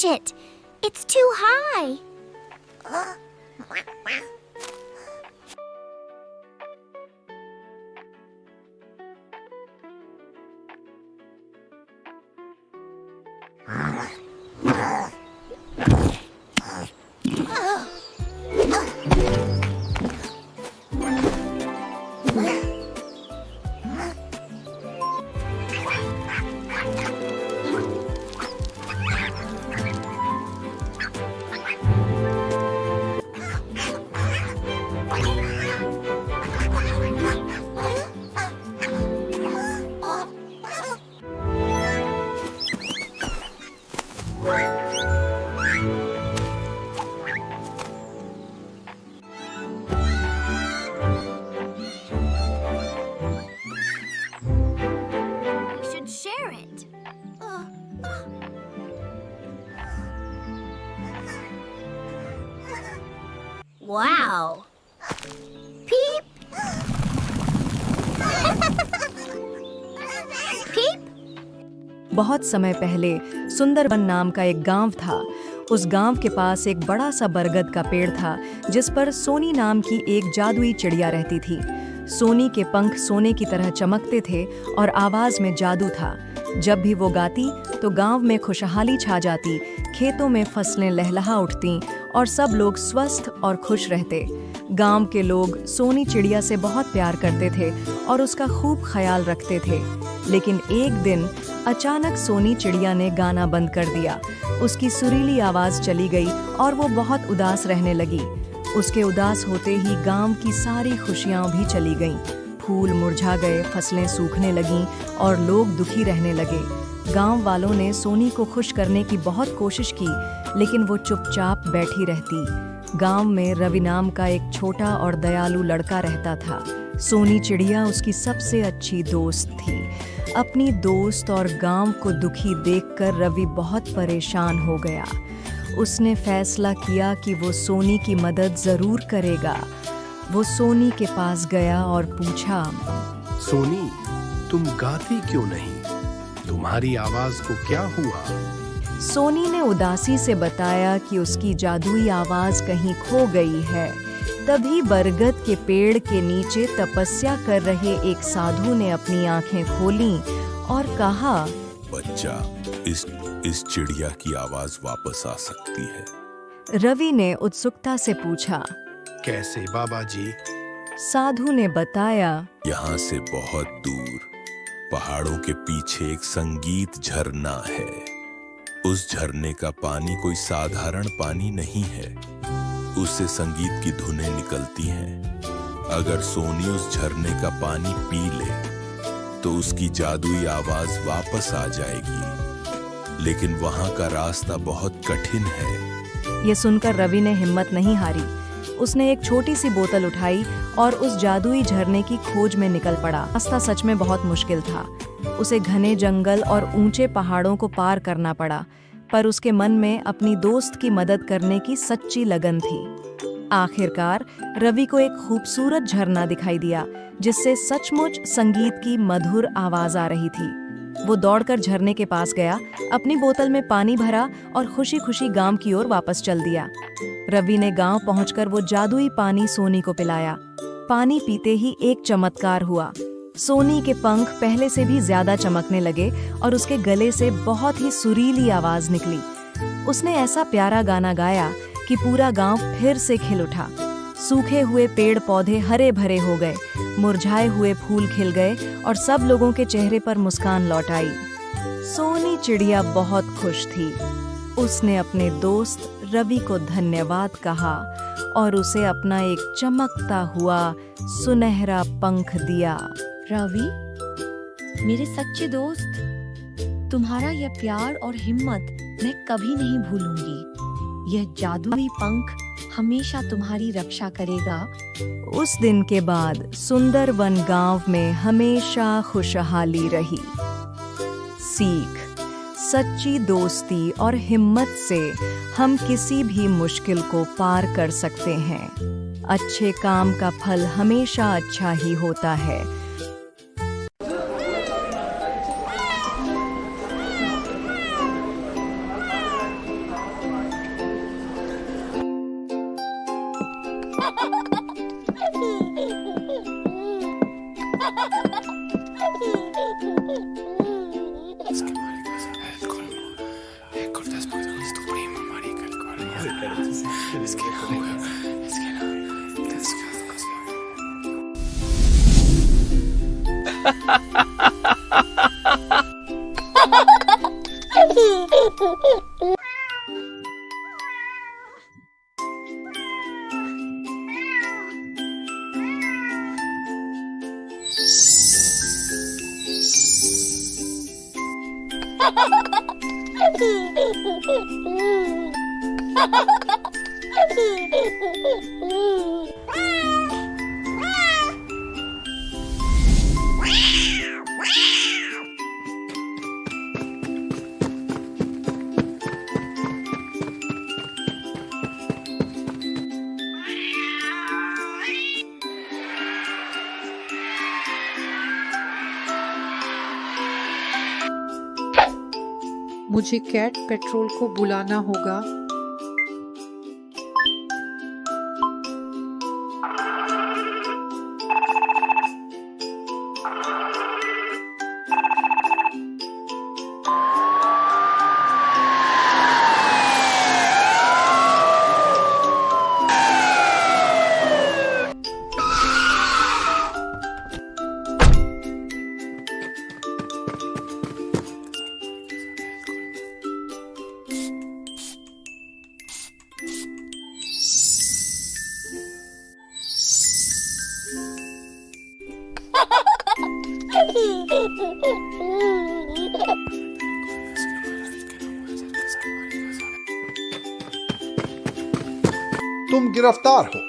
it. It's too high. Share it. Wow. Peep. Peep. बहुत समय पहले सुंदरबन नाम का एक गांव था। उस गांव के पास एक बड़ा सा बरगद का पेड़ था जिस पर सोनी नाम की एक जादुई चिड़िया रहती थी। सोनी के पंख सोने की तरह चमकते थे और आवाज में जादू था। जब भी वो गाती तो गांव में खुशहाली छा जाती, खेतों में फसलें लहलहा उठती और सब लोग स्वस्थ और खुश रहते। गांव के लोग सोनी चिड़िया से बहुत प्यार करते थे और उसका खूब ख्याल रखते थे। लेकिन एक दिन अचानक सोनी चिड़िया ने गाना बंद कर दिया। उसकी सुरीली आवाज चली गई और वो बहुत उदास रहने लगी। उसके उदास होते ही गांव की सारी खुशियां भी चली गईं। फूल मुरझा गए, फसलें सूखने लगीं और लोग दुखी रहने लगे। गांव वालों ने सोनी को खुश करने की बहुत कोशिश की, लेकिन वो चुपचाप बैठी रहती। गांव में रवि नाम का एक छोटा और दयालु लड़का रहता था। सोनी चिड़िया उसकी सबसे अच्छी दोस्त थी। अपनी दोस्त और गांव को दुखी देखकर रवि बहुत परेशान हो गया। उसने फैसला किया कि वो सोनी की मदद जरूर करेगा। वो सोनी के पास गया और पूछा, सोनी, तुम गाती क्यों नहीं? तुम्हारी आवाज को क्या हुआ? सोनी ने उदासी से बताया कि उसकी जादुई आवाज कहीं खो गई है। तभी बरगद के पेड़ के नीचे तपस्या कर रहे एक साधु ने अपनी आंखें खोलीं और कहा, बच्चा, इस चिड़िया की आवाज वापस आ सकती है। रवि ने उत्सुकता से पूछा, कैसे बाबा जी? साधु ने बताया, यहाँ से बहुत दूर पहाड़ों के पीछे एक संगीत झरना है। उस झरने का पानी कोई साधारण पानी नहीं है। उससे संगीत की धुनें निकलती हैं। अगर सोनी उस झरने का पानी पी ले तो उसकी जादुई आवाज वापस आ जाएगी, लेकिन वहां का रास्ता बहुत कठिन है। ये सुनकर रवि ने हिम्मत नहीं हारी। उसने एक छोटी सी बोतल उठाई और उस जादुई झरने की खोज में निकल पड़ा। रास्ता सच में बहुत मुश्किल था। उसे घने जंगल और ऊंचे पहाड़ों को पार करना पड़ा, पर उसके मन में अपनी दोस्त की मदद करने की सच्ची लगन थी। आखिरकार रवि को एक खूबसूरत झरना दिखाई दिया जिससे सचमुच संगीत की मधुर आवाज आ रही थी। वो दौड़कर झरने के पास गया, अपनी बोतल में पानी भरा और खुशी खुशी गांव की ओर वापस चल दिया। रवि ने गांव पहुंचकर वो जादुई पानी सोनी को पिलाया। पानी पीते ही एक चमत्कार हुआ। सोनी के पंख पहले से भी ज्यादा चमकने लगे और उसके गले से बहुत ही सुरीली आवाज निकली। उसने ऐसा प्यारा गाना गाया कि पूरा गांव फिर से खिल उठा। सूखे हुए पेड़ पौधे हरे भरे हो गए, मुरझाए हुए फूल खिल गए और सब लोगों के चेहरे पर मुस्कान लौट आई। सोनी चिड़िया बहुत खुश थी। उसने अपने दोस्त रवि को धन्यवाद कहा और उसे अपना एक चमकता हुआ सुनहरा पंख दिया। रवि, मेरे सच्चे दोस्त, तुम्हारा यह प्यार और हिम्मत मैं कभी नहीं भूलूंगी। यह जादुई पंख हमेशा तुम्हारी रक्षा करेगा। उस दिन के बाद सुंदरबन गांव में हमेशा खुशहाली रही। सीख: सच्ची दोस्ती और हिम्मत से हम किसी भी मुश्किल को पार कर सकते हैं। अच्छे काम का फल हमेशा अच्छा ही होता है। मुझे कैट पेट्रोल को बुलाना होगा। तुम गिरफ्तार हो।